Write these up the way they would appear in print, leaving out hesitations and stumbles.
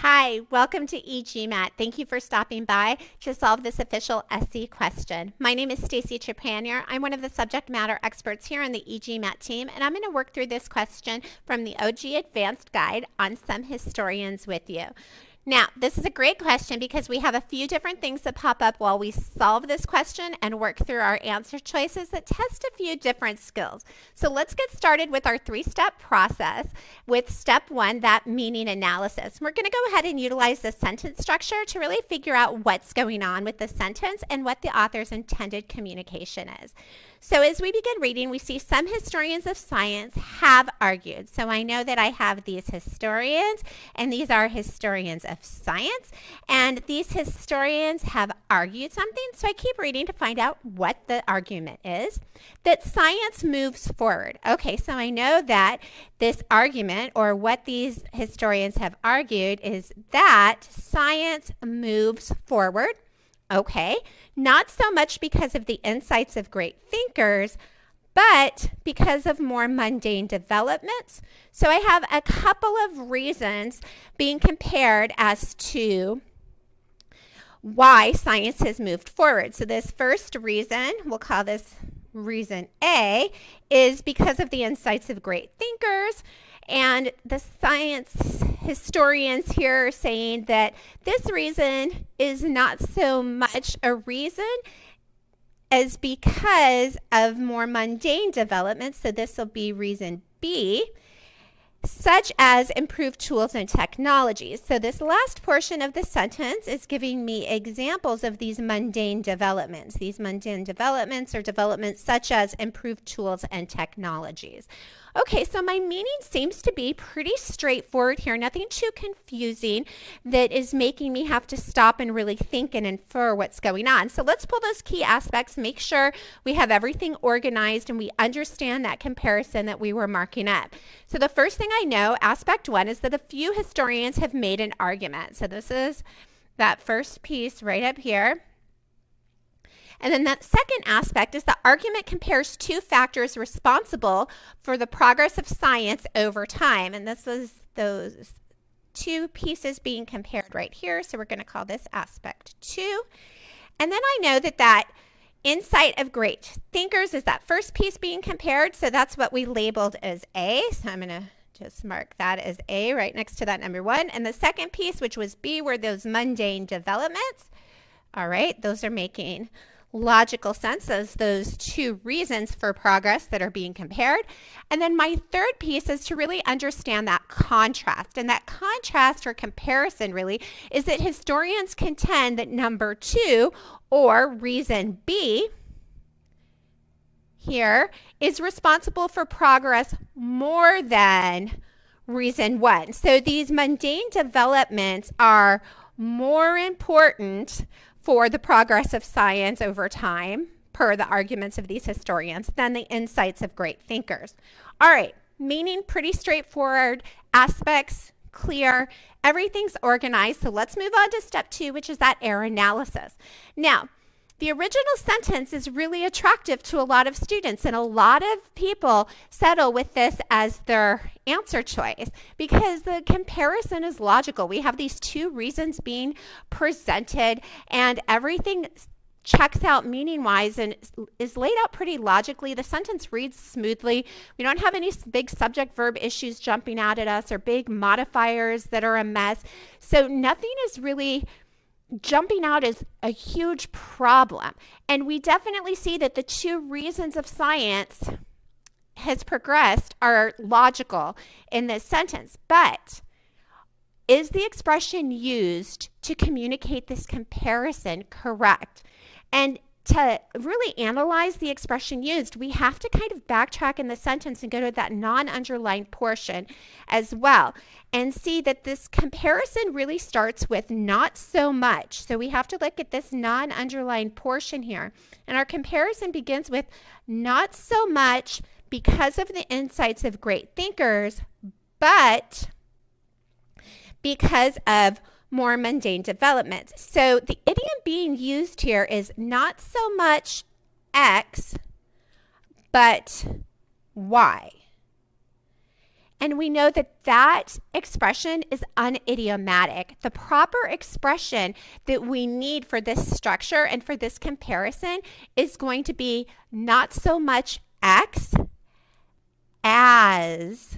Hi, welcome to e-GMAT. Thank you for stopping by to solve this official SC question. My name is Stacy Trepanier. I'm one of the subject matter experts here on the e-GMAT team, and I'm going to work through this question from the OG Advanced Guide on some historians with you. Now, this is a great question because we have a few different things that pop up while we solve this question and work through our answer choices that test a few different skills. So let's get started with our three-step process with step one, that meaning analysis. We're going to go ahead and utilize the sentence structure to really figure out what's going on with the sentence and what the author's intended communication is. So as we begin reading, we see some historians of science have argued. So I know that I have these historians, and these are historians of science, and these historians have argued something. So I keep reading to find out what the argument is. That science moves forward. Okay, so I know that this argument, or what these historians have argued, is that science moves forward. Okay, not so much because of the insights of great thinkers, but because of more mundane developments. So I have a couple of reasons being compared as to why science has moved forward. So this first reason, we'll call this reason A, is because of the insights of great thinkers. And the science historians here are saying that this reason is not so much a reason as because of more mundane developments. So this will be reason B, such as improved tools and technologies. So this last portion of the sentence is giving me examples of these mundane developments. These mundane developments are developments such as improved tools and technologies. Okay, so my meaning seems to be pretty straightforward here, nothing too confusing that is making me have to stop and really think and infer what's going on. So let's pull those key aspects, make sure we have everything organized and we understand that comparison that we were marking up. So the first thing I know, aspect one, is that a few historians have made an argument. So this is that first piece right up here. And then that second aspect is the argument compares two factors responsible for the progress of science over time. And this is those two pieces being compared right here. So we're going to call this aspect 2. And then I know that that insight of great thinkers is that first piece being compared. So that's what we labeled as A. So I'm going to just mark that as A right next to that number 1. And the second piece, which was B, were those mundane developments. All right, those are making logical sense as those two reasons for progress that are being compared. And then my third piece is to really understand that contrast. And that contrast or comparison really is that historians contend that number 2, or reason B, here is responsible for progress more than reason 1. So these mundane developments are more important for the progress of science over time, per the arguments of these historians, than the insights of great thinkers. All right, meaning pretty straightforward, aspects clear, everything's organized. So let's move on to step 2, which is that error analysis. Now, the original sentence is really attractive to a lot of students, and a lot of people settle with this as their answer choice because the comparison is logical. We have these two reasons being presented, and everything checks out meaning-wise and is laid out pretty logically. The sentence reads smoothly. We don't have any big subject-verb issues jumping out at us or big modifiers that are a mess. So nothing is really jumping out as a huge problem. And we definitely see that the two reasons of science has progressed are logical in this sentence. But is the expression used to communicate this comparison correct? And to really analyze the expression used, we have to kind of backtrack in the sentence and go to that non-underlined portion as well and see that this comparison really starts with not so much. So we have to look at this non-underlined portion here. And our comparison begins with not so much because of the insights of great thinkers, but because of more mundane developments. So the idiom being used here is not so much X, but Y. And we know that that expression is unidiomatic. The proper expression that we need for this structure and for this comparison is going to be not so much x as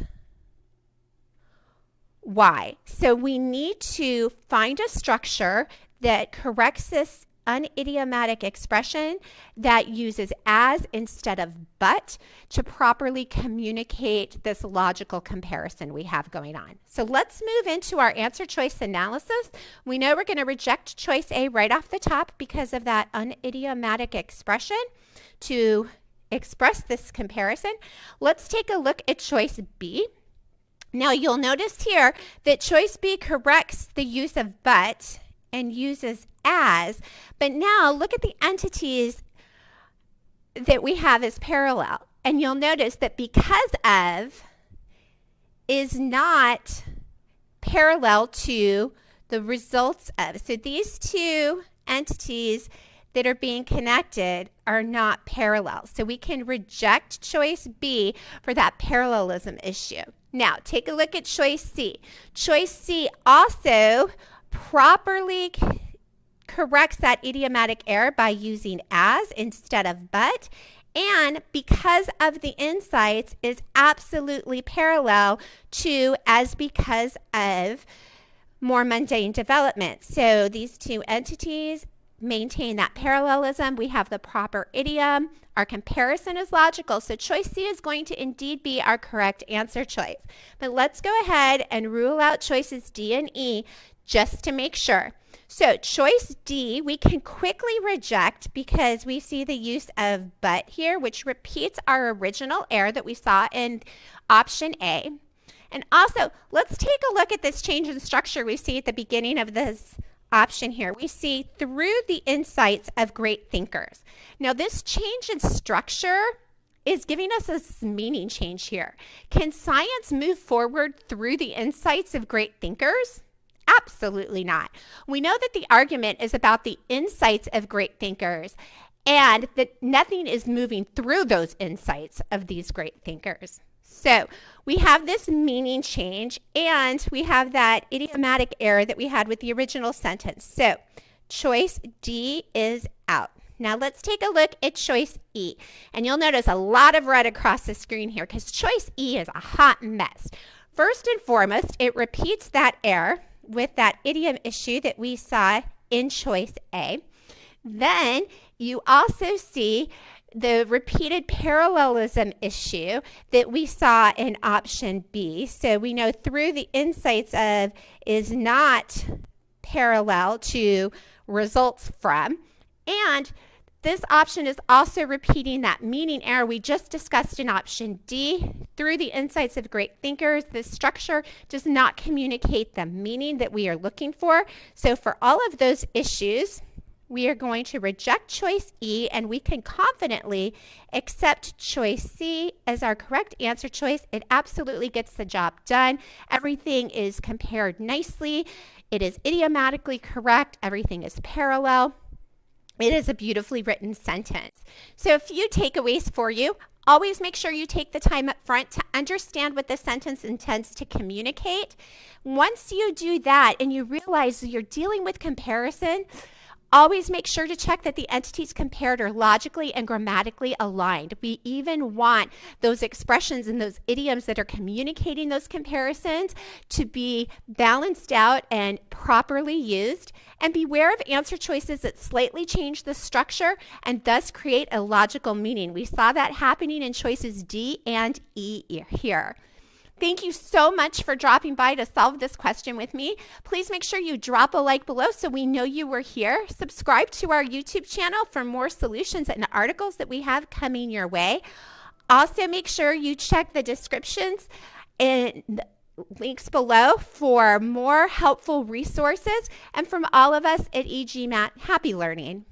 y. So we need to find a structure that corrects this unidiomatic expression that uses as instead of but to properly communicate this logical comparison we have going on. So let's move into our answer choice analysis. We know we're going to reject choice A right off the top because of that unidiomatic expression to express this comparison. Let's take a look at choice B. Now you'll notice here that choice B corrects the use of but and uses as, but now look at the entities that we have as parallel. And you'll notice that because of is not parallel to the results of. So these two entities that are being connected are not parallel. So we can reject choice B for that parallelism issue. Now take a look at choice C. Choice C also properly corrects that idiomatic error by using as instead of but, and because of the insights is absolutely parallel to as because of more mundane development. So these two entities maintain that parallelism. We have the proper idiom. Our comparison is logical. So choice C is going to indeed be our correct answer choice. But let's go ahead and rule out choices D and E just to make sure. So choice D, we can quickly reject because we see the use of but here, which repeats our original error that we saw in option A. And also, let's take a look at this change in structure we see at the beginning of this option here. We see through the insights of great thinkers. Now this change in structure is giving us a meaning change here. Can science move forward through the insights of great thinkers? Absolutely not. We know that the argument is about the insights of great thinkers and that nothing is moving through those insights of these great thinkers. So we have this meaning change and we have that idiomatic error that we had with the original sentence. So choice D is out. Now let's take a look at choice E. And you'll notice a lot of red across the screen here because choice E is a hot mess. First and foremost, it repeats that error with that idiom issue that we saw in choice A. Then you also see the repeated parallelism issue that we saw in option B. So we know through the insights of is not parallel to results from. And this option is also repeating that meaning error we just discussed in option D. Through the insights of great thinkers, this structure does not communicate the meaning that we are looking for. So for all of those issues, we are going to reject choice E and we can confidently accept choice C as our correct answer choice. It absolutely gets the job done. Everything is compared nicely. It is idiomatically correct. Everything is parallel. It is a beautifully written sentence. So a few takeaways for you. Always make sure you take the time up front to understand what the sentence intends to communicate. Once you do that and you realize you're dealing with comparison, always make sure to check that the entities compared are logically and grammatically aligned. We even want those expressions and those idioms that are communicating those comparisons to be balanced out and properly used. And beware of answer choices that slightly change the structure and thus create a logical meaning. We saw that happening in choices D and E here. Thank you so much for dropping by to solve this question with me. Please make sure you drop a like below so we know you were here. Subscribe to our YouTube channel for more solutions and articles that we have coming your way. Also, make sure you check the descriptions and links below for more helpful resources. And from all of us at e-GMAT, happy learning.